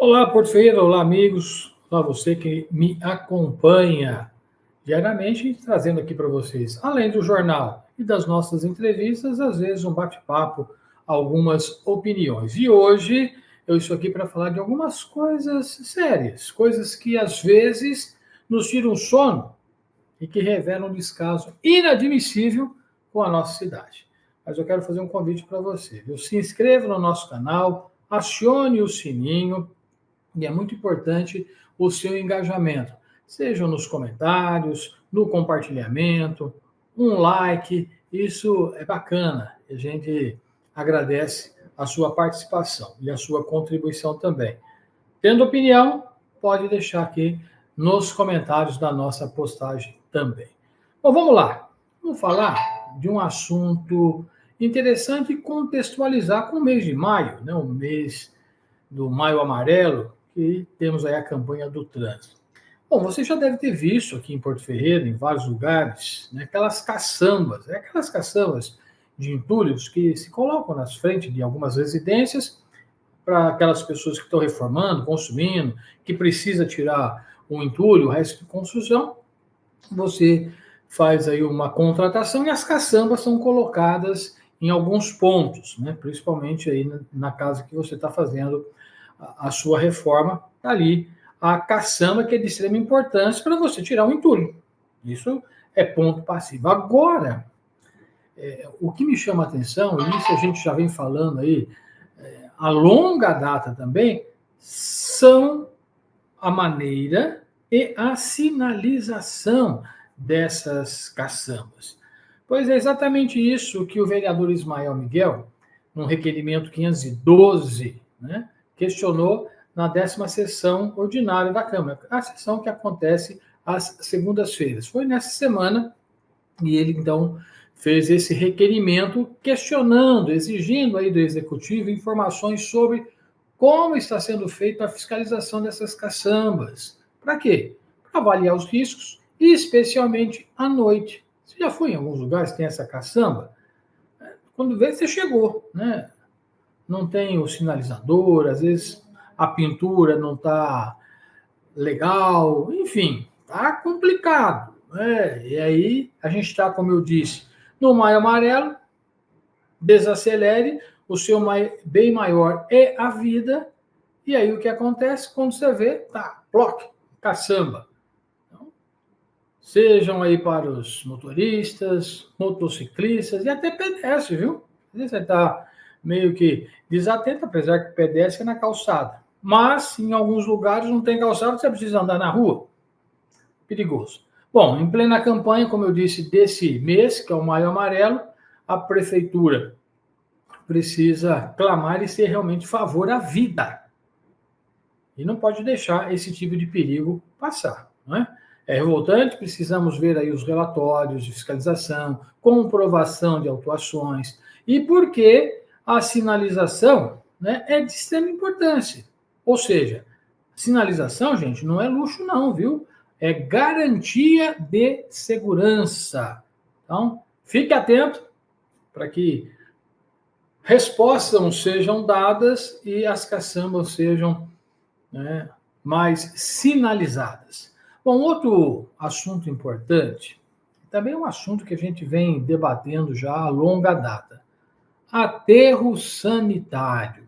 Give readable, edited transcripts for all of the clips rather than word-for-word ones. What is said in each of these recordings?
Olá, Porto Ferreira, olá, amigos, olá você que me acompanha diariamente, trazendo aqui para vocês, além do jornal e das nossas entrevistas, às vezes um bate-papo, algumas opiniões. E hoje eu estou aqui para falar de algumas coisas sérias, coisas que às vezes nos tiram sono e que revelam um descaso inadmissível com a nossa cidade. Mas eu quero fazer um convite para você, viu? Se inscreva no nosso canal, acione o sininho, e é muito importante o seu engajamento, seja nos comentários, no compartilhamento, um like, isso é bacana. A gente agradece a sua participação e a sua contribuição também. Tendo opinião, pode deixar aqui nos comentários da nossa postagem também. Bom, vamos lá. Vamos falar de um assunto interessante e contextualizar com o mês de maio, né? O mês do Maio Amarelo, que temos aí a campanha do trânsito. Bom, você já deve ter visto aqui em Porto Ferreira, em vários lugares, né, aquelas caçambas de entulhos que se colocam nas frentes de algumas residências para aquelas pessoas que estão reformando, consumindo, que precisa tirar o entulho, o resto de construção. Você faz aí uma contratação e as caçambas são colocadas em alguns pontos, né, principalmente aí na casa que você está fazendo a sua reforma, tá ali a caçamba, que é de extrema importância para você tirar o entulho. Isso é ponto passivo. Agora, o que me chama a atenção, e isso a gente já vem falando aí a longa data também, são a maneira e a sinalização dessas caçambas. Pois é exatamente isso que o vereador Ismael Miguel, no requerimento 512, né, questionou na 10ª sessão ordinária da Câmara, a sessão que acontece às segundas-feiras. Foi nessa semana e ele, então, fez esse requerimento questionando, exigindo aí do Executivo informações sobre como está sendo feita a fiscalização dessas caçambas. Para quê? Para avaliar os riscos, e especialmente à noite. Você já foi em alguns lugares que tem essa caçamba? Quando vê, você chegou, né? Não tem o sinalizador, às vezes a pintura não está legal, enfim, está complicado, né? E aí a gente está, como eu disse, no Maio Amarelo, desacelere, o seu bem maior é a vida, e aí o que acontece quando você vê, tá, ploc, caçamba. Então, sejam aí para os motoristas, motociclistas e até pedestre, viu? Você está meio que desatento, apesar que pedestre é na calçada. Mas, em alguns lugares não tem calçada, você precisa andar na rua. Perigoso. Bom, em plena campanha, como eu disse, desse mês, que é o Maio Amarelo, a prefeitura precisa clamar e ser realmente favor à vida. E não pode deixar esse tipo de perigo passar, não é? É revoltante, precisamos ver aí os relatórios de fiscalização, comprovação de autuações, e porque a sinalização, né, é de extrema importância. Ou seja, sinalização, gente, não é luxo não, viu? É garantia de segurança. Então, fique atento para que respostas sejam dadas e as caçambas sejam, né, mais sinalizadas. Bom, outro assunto importante, também é um assunto que a gente vem debatendo já a longa data: aterro sanitário.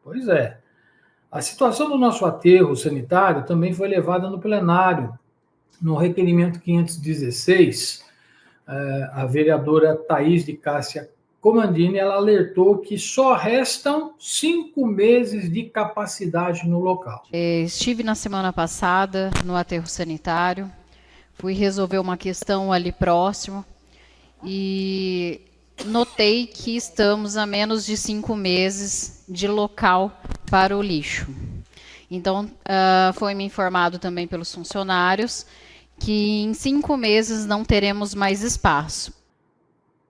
Pois é, a situação do nosso aterro sanitário também foi levada no plenário, no requerimento 516, a vereadora Thaís de Cássia Comandini, ela alertou que só restam 5 meses de capacidade no local. Estive na semana passada no aterro sanitário, fui resolver uma questão ali próximo e notei que estamos a menos de 5 meses de local para o lixo. Então, foi-me informado também pelos funcionários que em 5 meses não teremos mais espaço.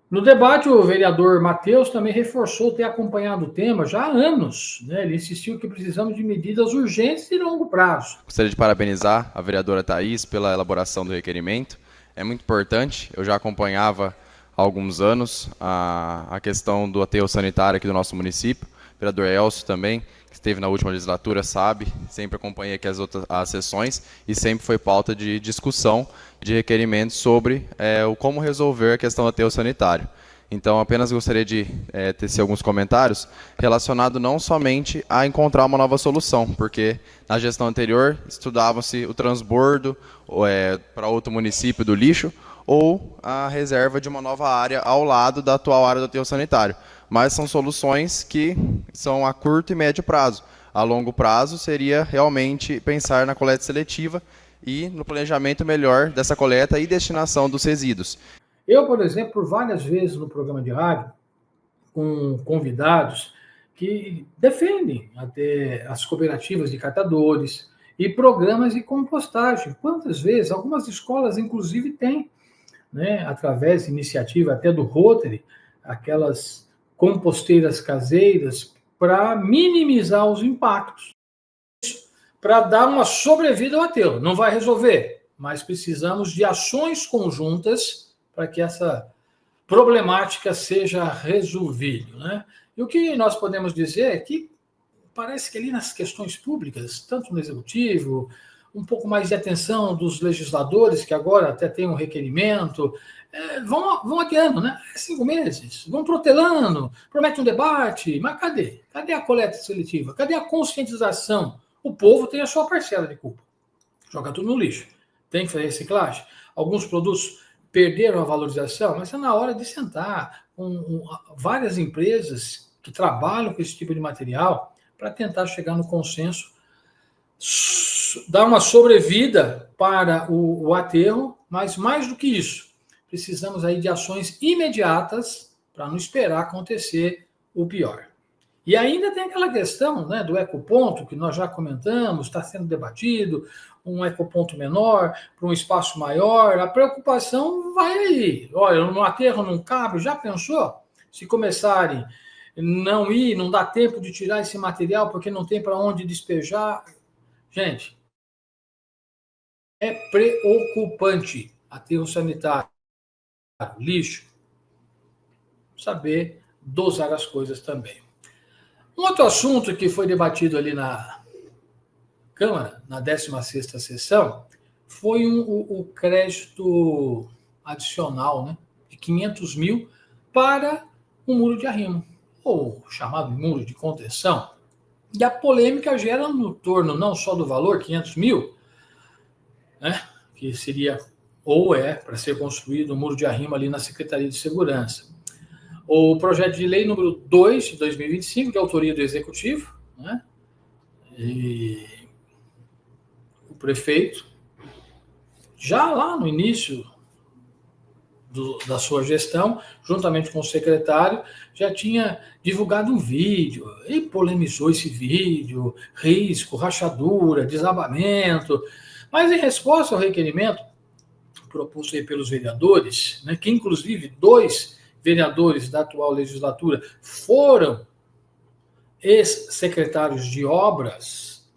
No debate, o vereador Matheus também reforçou ter acompanhado o tema já há anos, né? Ele insistiu que precisamos de medidas urgentes e de longo prazo. Gostaria de parabenizar a vereadora Thaís pela elaboração do requerimento. É muito importante, eu já acompanhava há alguns anos a questão do aterro sanitário aqui do nosso município. vereador Elcio também, que esteve na última legislatura, sabe, sempre acompanhei aqui as sessões e sempre foi pauta de discussão de requerimentos sobre o como resolver a questão do aterro sanitário. Então, apenas gostaria de tecer alguns comentários relacionados não somente a encontrar uma nova solução, porque na gestão anterior estudavam-se o transbordo para outro município do lixo ou a reserva de uma nova área ao lado da atual área do aterro sanitário. Mas são soluções que são a curto e médio prazo. A longo prazo seria realmente pensar na coleta seletiva e no planejamento melhor dessa coleta e destinação dos resíduos. Eu, por exemplo, por várias vezes no programa de rádio, com convidados que defendem até as cooperativas de catadores e programas de compostagem. Quantas vezes? Algumas escolas, inclusive, têm, né, através de iniciativa até do Rotary, aquelas composteiras caseiras para minimizar os impactos, para dar uma sobrevida ao aterro. Não vai resolver, mas precisamos de ações conjuntas para que essa problemática seja resolvida, né? E o que nós podemos dizer é que parece que ali nas questões públicas, tanto no Executivo, um pouco mais de atenção dos legisladores, que agora até tem um requerimento, vão adiando, né? 5 meses, vão protelando, promete um debate, mas cadê? Cadê a coleta seletiva? Cadê a conscientização? O povo tem a sua parcela de culpa. Joga tudo no lixo. Tem que fazer reciclagem. Alguns produtos perderam a valorização, mas é na hora de sentar com várias empresas que trabalham com esse tipo de material para tentar chegar no consenso, dar uma sobrevida para o aterro, mas mais do que isso, precisamos aí de ações imediatas para não esperar acontecer o pior. E ainda tem aquela questão, né, do ecoponto, que nós já comentamos, está sendo debatido, um ecoponto menor para um espaço maior, a preocupação vai aí. Olha, no aterro não cabe, já pensou? Se começarem não dá tempo de tirar esse material porque não tem para onde despejar. Gente, é preocupante aterro sanitário, lixo, saber dosar as coisas também. Um outro assunto que foi debatido ali na Câmara, na 16ª sessão, foi o crédito adicional, né, de 500 mil para o muro de arrimo, ou chamado muro de contenção. E a polêmica gera no torno não só do valor, 500 mil, né, que seria ou para ser construído um muro de arrimo ali na Secretaria de Segurança. O projeto de lei número 2 de 2025, de autoria do Executivo, né, e o prefeito, já lá no início da sua gestão, juntamente com o secretário, já tinha divulgado um vídeo e polemizou esse vídeo, risco, rachadura, desabamento, mas em resposta ao requerimento proposto aí pelos vereadores, né, que inclusive 2 vereadores da atual legislatura foram ex-secretários de obras,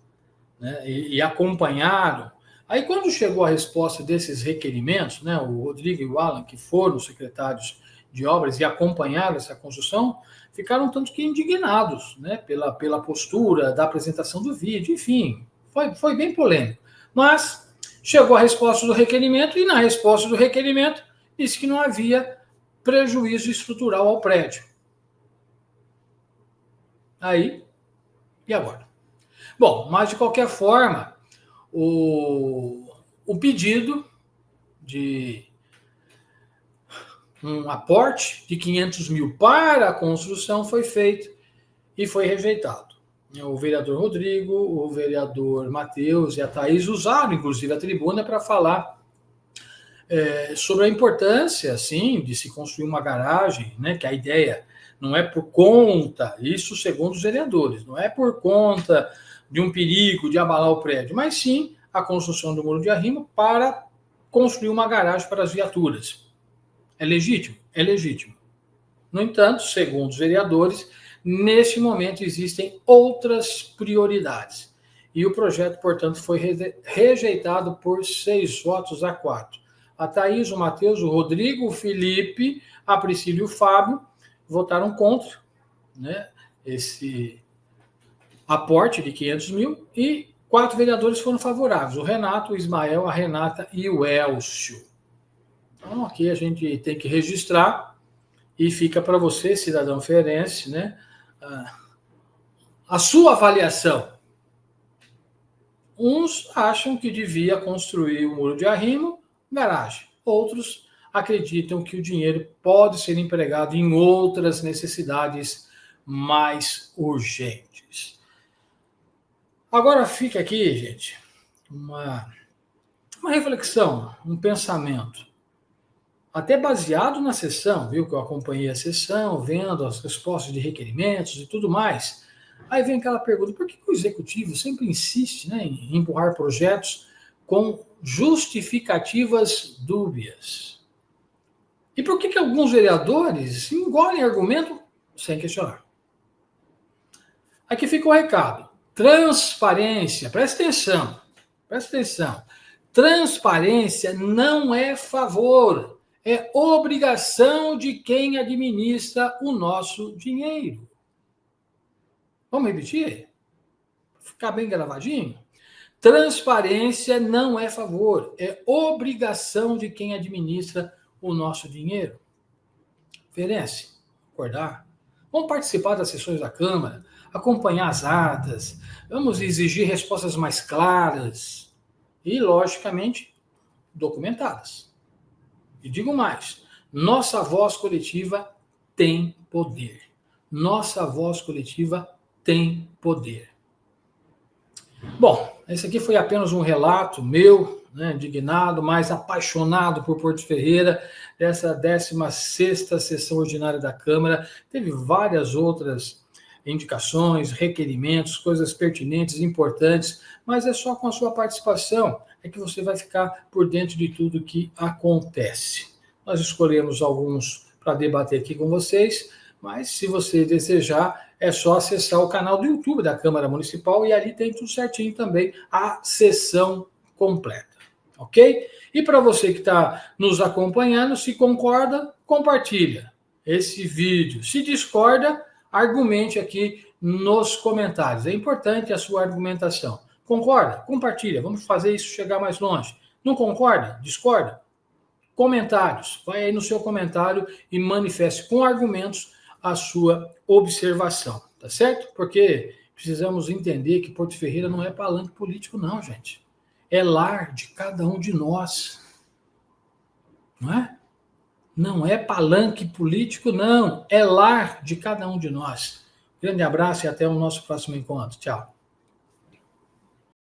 né, e acompanharam. Aí, quando chegou a resposta desses requerimentos, né, o Rodrigo e o Alan, que foram secretários de obras e acompanharam essa construção, ficaram tanto que indignados, né, pela postura da apresentação do vídeo, enfim, foi bem polêmico. Mas chegou a resposta do requerimento e, na resposta do requerimento, disse que não havia prejuízo estrutural ao prédio. Aí, e agora? Bom, mas de qualquer forma, o pedido de um aporte de 500 mil para a construção foi feito e foi rejeitado. O vereador Rodrigo, o vereador Matheus e a Thaís usaram, inclusive, a tribuna para falar sobre a importância, sim, de se construir uma garagem, né, que a ideia não é por conta, isso segundo os vereadores, não é por conta de um perigo de abalar o prédio, mas sim a construção do muro de arrimo para construir uma garagem para as viaturas. É legítimo? É legítimo. No entanto, segundo os vereadores, neste momento existem outras prioridades. E o projeto, portanto, foi rejeitado por 6 votos a 4. A Thaís, o Matheus, o Rodrigo, o Felipe, a Priscila e o Fábio votaram contra, né? esse aporte de 500 mil e 4 vereadores foram favoráveis, o Renato, o Ismael, a Renata e o Elcio. Então, aqui a gente tem que registrar e fica para você, cidadão feirense, né, a sua avaliação. Uns acham que devia construir o muro de arrimo, garagem. Outros acreditam que o dinheiro pode ser empregado em outras necessidades mais urgentes. Agora fica aqui, gente, uma reflexão, um pensamento, até baseado na sessão, viu, que eu acompanhei a sessão, vendo as respostas de requerimentos e tudo mais. Aí vem aquela pergunta, por que o executivo sempre insiste, né, em empurrar projetos com justificativas dúbias? E por que alguns vereadores engolem argumento sem questionar? Aqui fica o recado. Transparência, presta atenção. Transparência não é favor, é obrigação de quem administra o nosso dinheiro. Vamos repetir? Ficar bem gravadinho? Transparência não é favor, é obrigação de quem administra o nosso dinheiro. Feirense, acordar. Vamos participar das sessões da Câmara, acompanhar as atas, vamos exigir respostas mais claras e, logicamente, documentadas. E digo mais, nossa voz coletiva tem poder. Nossa voz coletiva tem poder. Bom, esse aqui foi apenas um relato meu, né, indignado, mas apaixonado por Porto Ferreira, dessa 16ª sessão ordinária da Câmara. Teve várias outras indicações, requerimentos, coisas pertinentes, importantes, mas é só com a sua participação é que você vai ficar por dentro de tudo que acontece. Nós escolhemos alguns para debater aqui com vocês, mas se você desejar, é só acessar o canal do YouTube da Câmara Municipal e ali tem tudo certinho também, a sessão completa, ok? E para você que está nos acompanhando, se concorda, compartilha esse vídeo. Se discorda, argumente aqui nos comentários. É importante a sua argumentação. Concorda? Compartilha. Vamos fazer isso chegar mais longe. Não concorda? Discorda? Comentários. Vai aí no seu comentário e manifeste com argumentos a sua observação, tá certo? Porque precisamos entender que Porto Ferreira não é palanque político, não, gente. É lar de cada um de nós. Não é? Não é palanque político, não. É lar de cada um de nós. Grande abraço e até o nosso próximo encontro. Tchau.